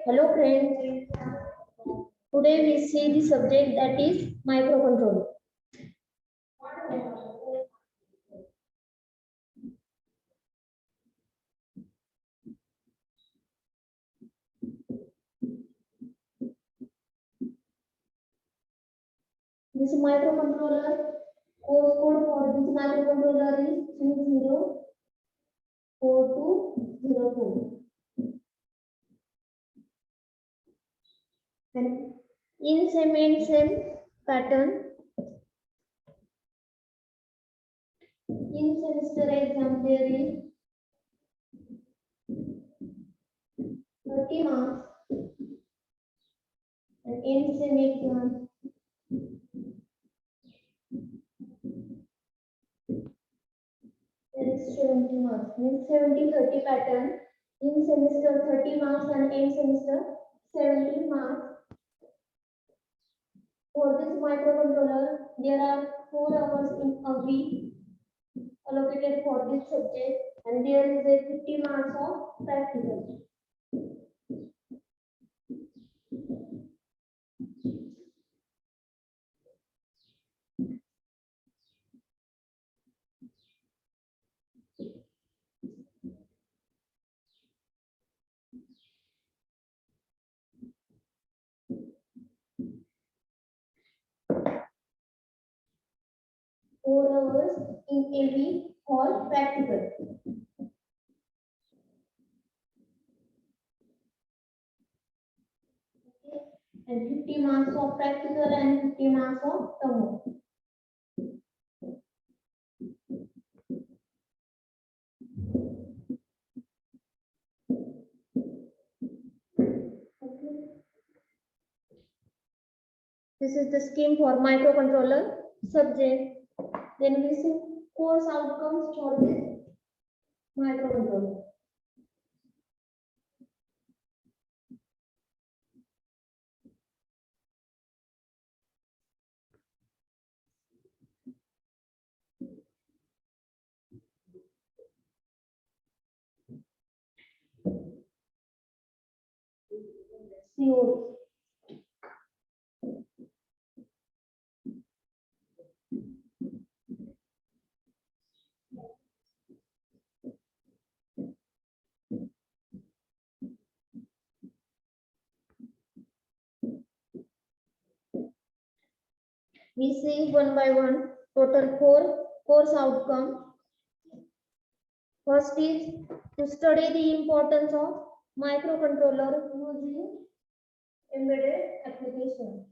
Hello friends, today we see the subject that is microcontroller. This microcontroller course code for this microcontroller is 304202. And in same pattern, in semester exam there is 30 marks, and in sem exam there is 70 marks. Means 70-30 pattern. In semester 30 marks and in semester 70 marks. For this microcontroller, there are 4 hours in a week allocated for this subject, and there is a 50 marks of practical. Four hours in a week for practical. Okay. And 50 marks of practical and 50 marks of term. Okay. This is the scheme for microcontroller subject. Then we see course outcomes for this microcontroller. COs. We see one by one, total 4 course outcome. First is to study the importance of microcontroller using embedded application.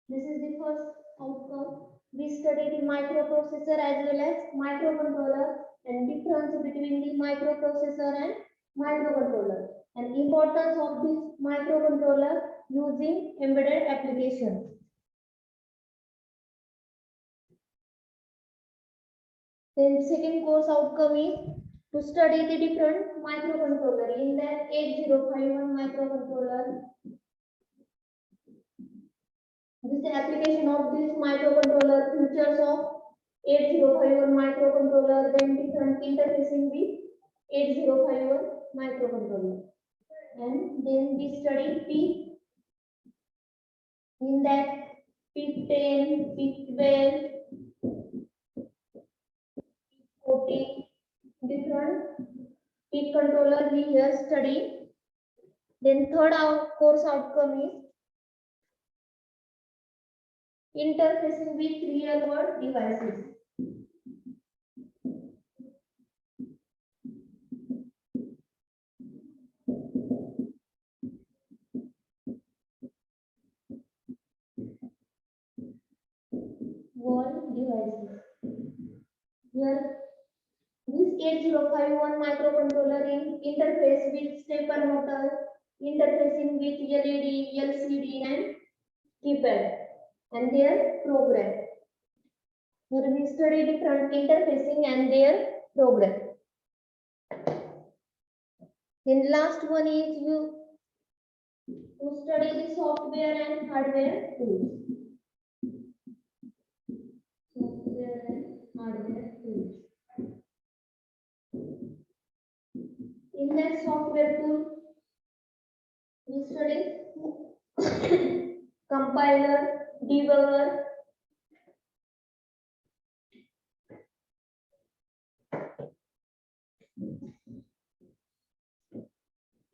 This is the first outcome. We study the microprocessor as well as microcontroller and difference between the microprocessor and microcontroller and importance of this microcontroller using embedded applications. Then second course outcome is to study the different microcontroller. In that 8051 microcontroller, this is the application of this microcontroller, features of 8051 microcontroller, then different interfacing with 8051 microcontroller. And then we study P. In that P10, P12, P14, different P controller we here study. Then third course outcome is interfacing with real world devices. World devices. Here we 8051 microcontroller in interface with stepper motor, interfacing with LED, LCD and keypad and their program. Here we study different interfacing and their program. Then last one is you to study the software and hardware tools. Software and hardware tools. In that software tool, we study compiler, debugger,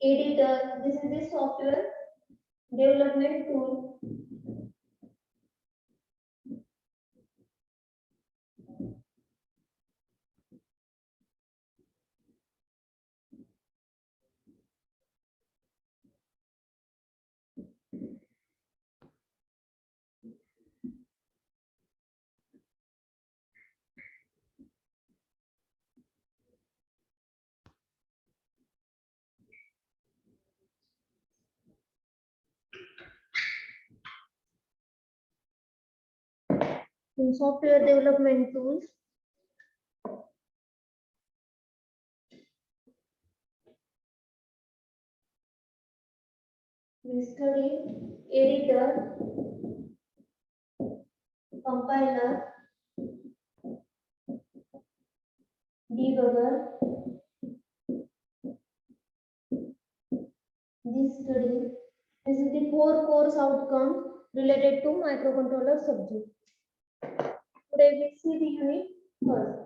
editor. This is the software development tool. In software development tools, we study editor, compiler, debugger. This is the 4 course outcomes related to microcontroller subject. Today we see the unit first.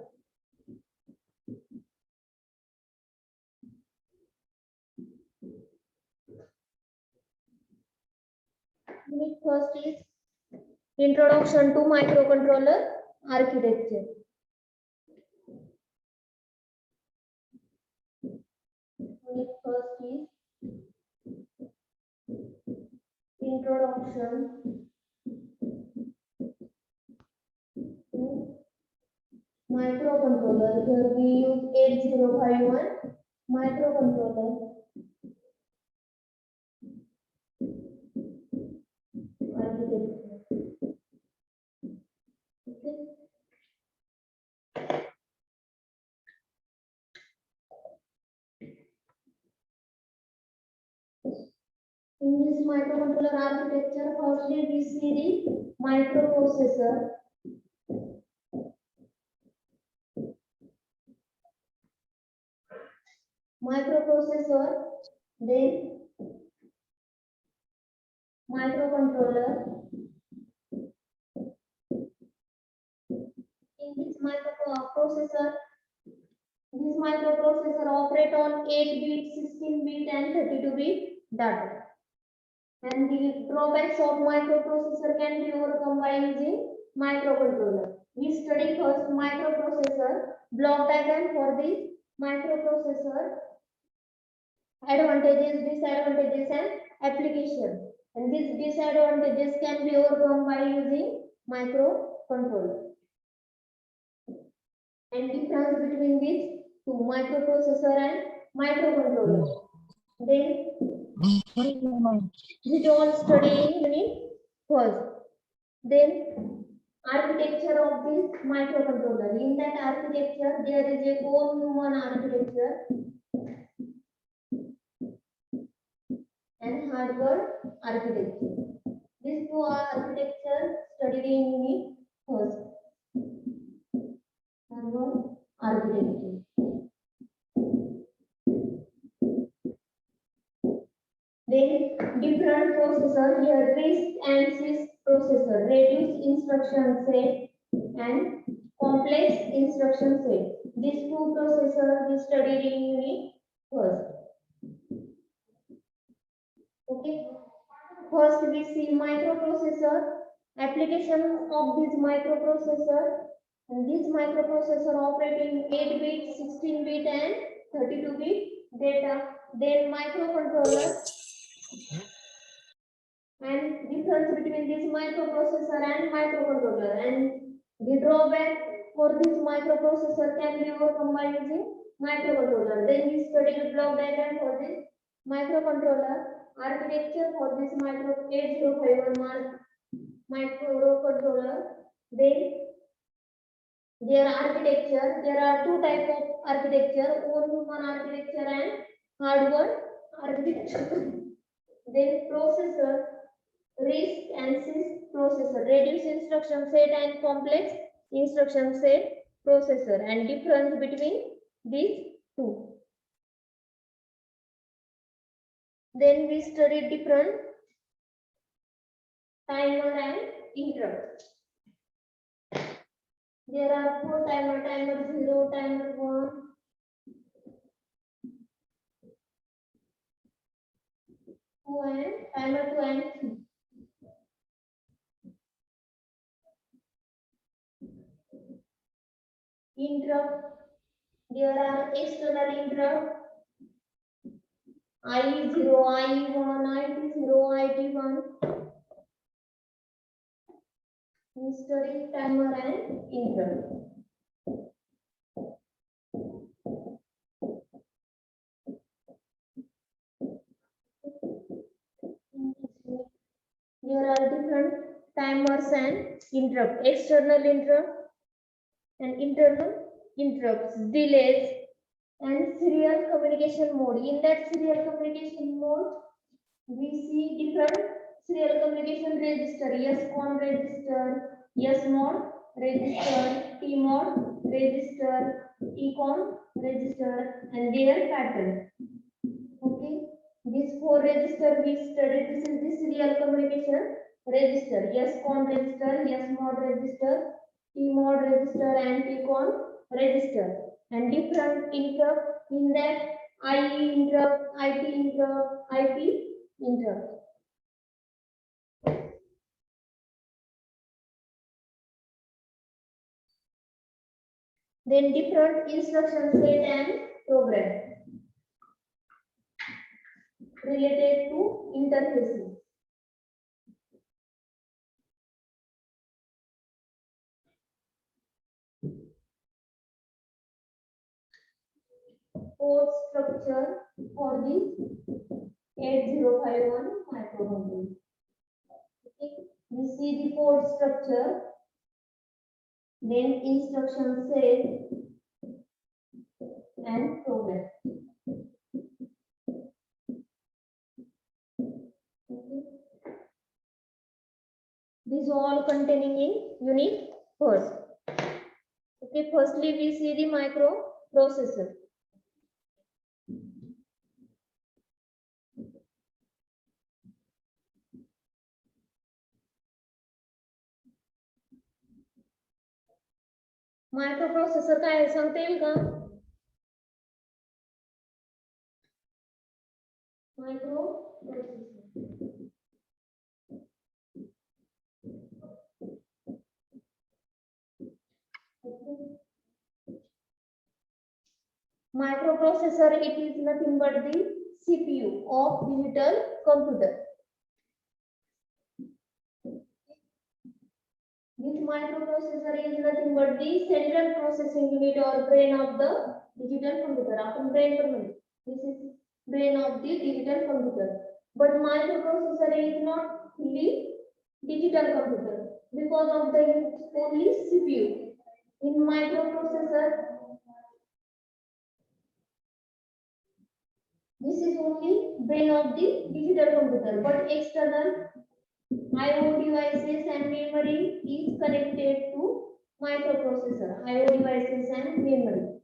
Unit first is Introduction to Microcontroller Architecture. Unit first is Introduction to microcontroller. Here we use 8051 microcontroller architecture. Okay. In this microcontroller architecture, firstly we see the microprocessor. Microprocessor, then microcontroller. In this microprocessor operate on 8-bit, 16-bit and 32-bit data. And the drawbacks of microprocessor can be overcome by using microcontroller. We study first microprocessor, block diagram for the microprocessor, advantages, disadvantages and application. And these disadvantages can be overcome by using microcontroller. And difference between these two, microprocessor and microcontroller. Then we all study in unit first. Then architecture of this microcontroller. In that architecture, there is a one architecture and hardware architecture. These two are architecture studied in unit first. Hardware architecture. Then different processor here, RISC and CISC processor, reduced instruction set and complex instruction set. These two processors we studied in unit first. Okay. First we see microprocessor, application of this microprocessor, and this microprocessor operating 8-bit, 16-bit and 32-bit data. Then microcontroller and difference between this microprocessor and microcontroller, and the drawback for this microprocessor can be overcome by using microcontroller. Then we studied block diagram for this microcontroller, architecture for this micro 8051 microcontroller. Then their architecture, there are two types of architecture, own human architecture and hardware architecture. Then processor, RISC and CISC processor, reduced instruction set and complex instruction set processor, and difference between these two. Then we studied different timer and interrupt. There are four timer, timer 0, timer 1, 2 and timer 2 and 3. Interrupt, there are external interrupt, I0, I1, IT0, IT1. We study timer and interrupt. There are different timers and interrupt, external interrupt and internal interrupts, delays and serial communication mode. In that serial communication mode, we see different serial communication register, SCON register, SMOD register, TMOD register, TCON register, and their pattern. Okay, these four register we studied. This is the serial communication register, SCON register, SMOD register, TMOD register, and TCON register, and different interrupt in that IE interrupt, IP interrupt, IP interrupt. Then different instruction set and program related to interfaces. Port structure for this 8051 microcontroller. Okay. We see the port structure, then instruction set and program. Okay. These all containing in unit first. Okay, firstly we see the microprocessor. Microprocessor काय आहे सांगता येईल का? Microprocessor, it is nothing but the CPU of digital computer. This microprocessor is nothing but the central processing unit or brain of the digital computer. आपण brain पर म्हणतो. This is brain of the digital computer. But microprocessor is not fully digital computer because of the only CPU. In microprocessor, this is only brain of the digital computer, but external I/O devices and memory is connected to microprocessor. I/O devices and memory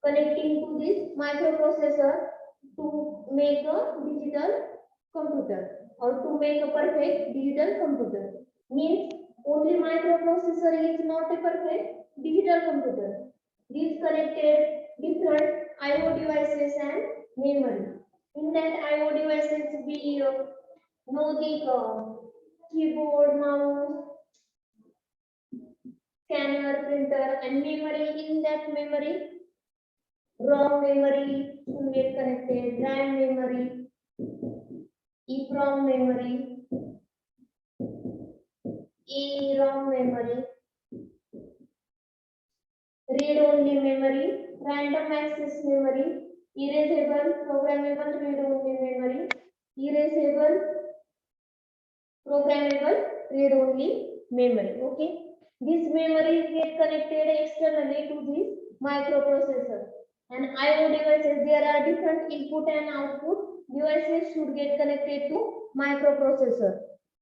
connecting to this microprocessor to make a digital computer or to make a perfect digital computer. Means only microprocessor is not a perfect digital computer. These connected different I/O devices and memory. In that I/O devices we know the keyboard, mouse, scanner, printer, and memory. In that memory, ROM memory will get connected, RAM memory, EEPROM memory, EEROM memory, read-only memory, random access memory, erasable, programmable read-only memory, erasable, programmable read-only memory. Okay. These memories get connected externally to this microprocessor. And I/O devices, there are different input and output devices should get connected to microprocessor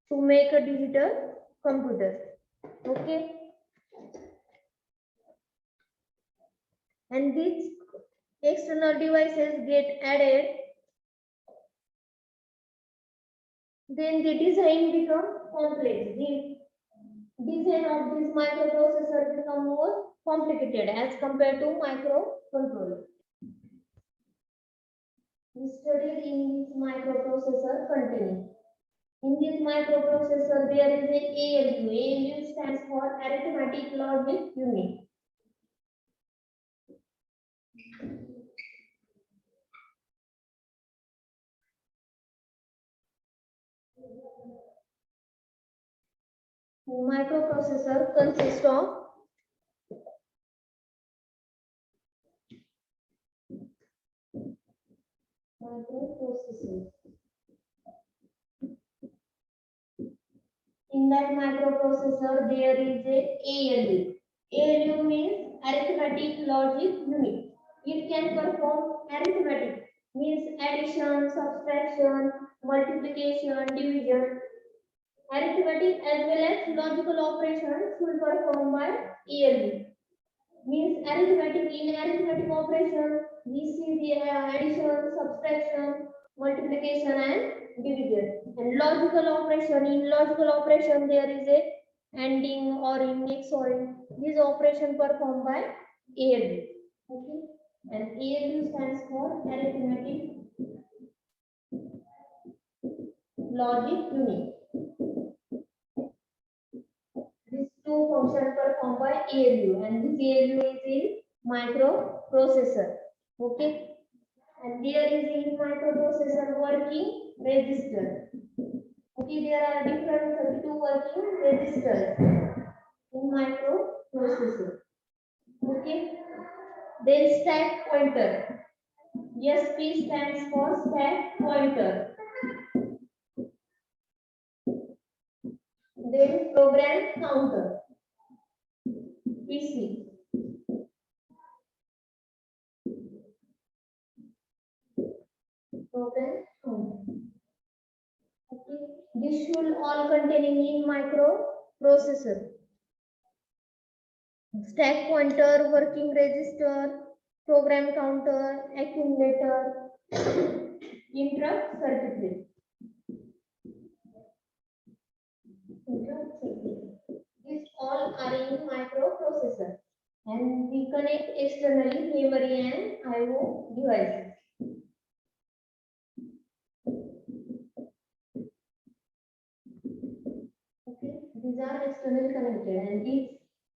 to make a digital computer. Okay. And these external devices get added, then the design become complex. The design of this microprocessor become more complicated as compared to microcontroller. We studied in this microprocessor containing. In this microprocessor, there is a ALU. ALU stands for Arithmetic Logic Unit. Microprocessor consists of microprocessor. In that microprocessor, there is a ALU. ALU means Arithmetic Logic Unit. It can perform arithmetic, means addition, subtraction, multiplication, division. Arithmetic as well as logical operations will perform by ALU. Means arithmetic, in arithmetic operation, we see the addition, subtraction, multiplication and division. And logical operation, in logical operation there is a ANDing or in XORing. This operation performed by ALU. Okay. And ALU stands for Arithmetic Logic Unit. These two functions performed by ALU, and this ALU is in microprocessor. Okay. And there is in microprocessor working register. Okay, there are different 32 working registers in microprocessor. Okay. Then stack pointer. SP stands for stack pointer. Then program counter. PC. Program counter. Okay. This should all containing in microprocessor. Stack pointer, working register, program counter, accumulator, interrupt circuitry. These all are in microprocessor, and we connect externally memory and I/O devices. Okay, these are externally connected, and these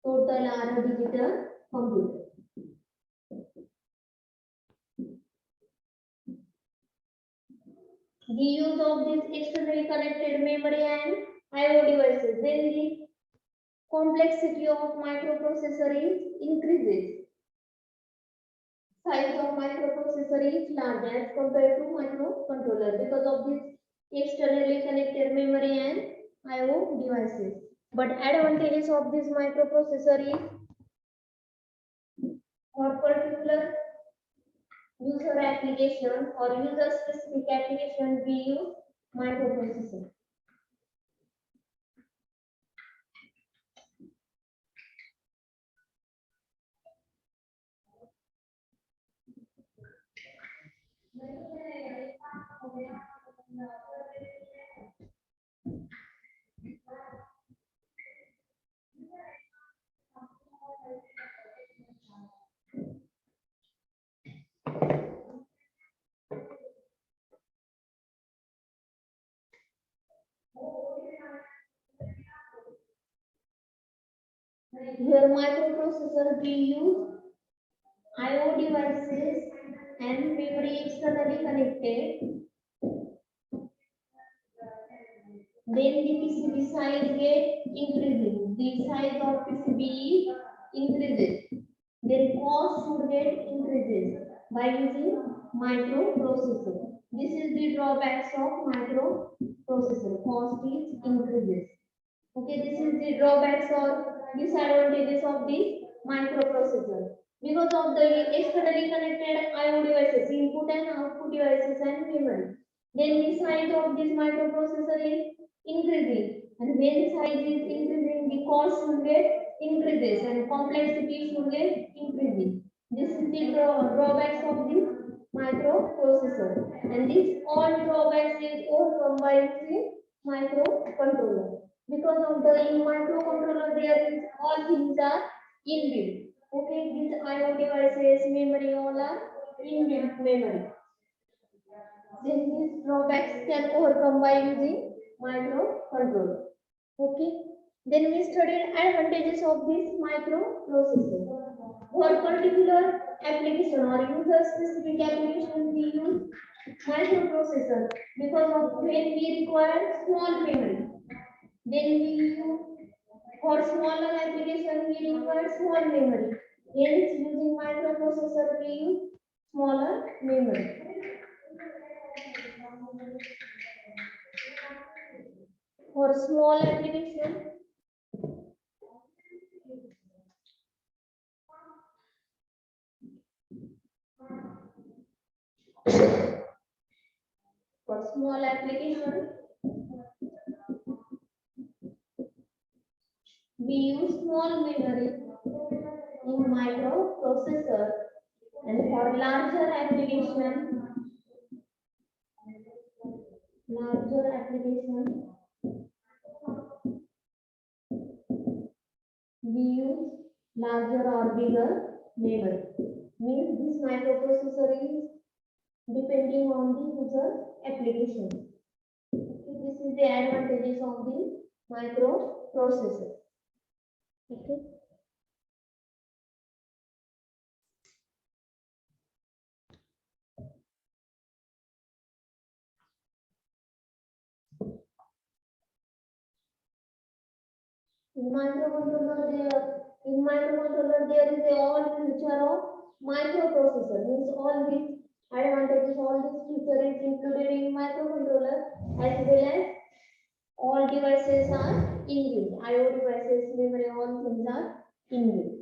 total are a digital computer. The use of this externally connected memory and I/O devices, then the complexity of microprocessor is increases. Size of microprocessor is large as compared to microcontroller because of this externally connected memory and I/O devices. But advantages of this microprocessor is for particular user application or user specific application we use microprocessor. Here microprocessor we use I/O devices and memory externally connected. Then the PCB size get increasing. The size of PCB increases. get increases by using microprocessor. This is the drawbacks of microprocessor. Cost is increases. Okay, this is the drawbacks or disadvantages of this microprocessor. Because of the externally connected I/O devices, input and output devices and memory, then the size of this microprocessor is increasing, and when size is increasing, the cost should get increases and complexity should get increasing. This is the drawbacks of this microprocessor, and this all drawbacks is overcome by the microcontroller. Because of the in microcontroller, there is all things are inbuilt. Okay, these I/O devices, memory, all are inbuilt memory. Then these drawbacks can overcome by using microcontroller. Okay. Then we studied advantages of this microprocessor. For particular application or user specific application, we use microprocessor because of when we require small memory. Then we use for smaller application we require small memory. Hence, using microprocessor we use smaller memory. For small application, we use small memory in microprocessor, and for larger application, we use larger or bigger memory. Means this microprocessor is depending on the user application. Okay, this is the advantages of the microprocessor. Okay. In microcontroller there is a all feature of microprocessor. Means all these advantages, all these feature is included in microcontroller, as well as all devices are inbuilt. I/O devices, memory, all things are inbuilt.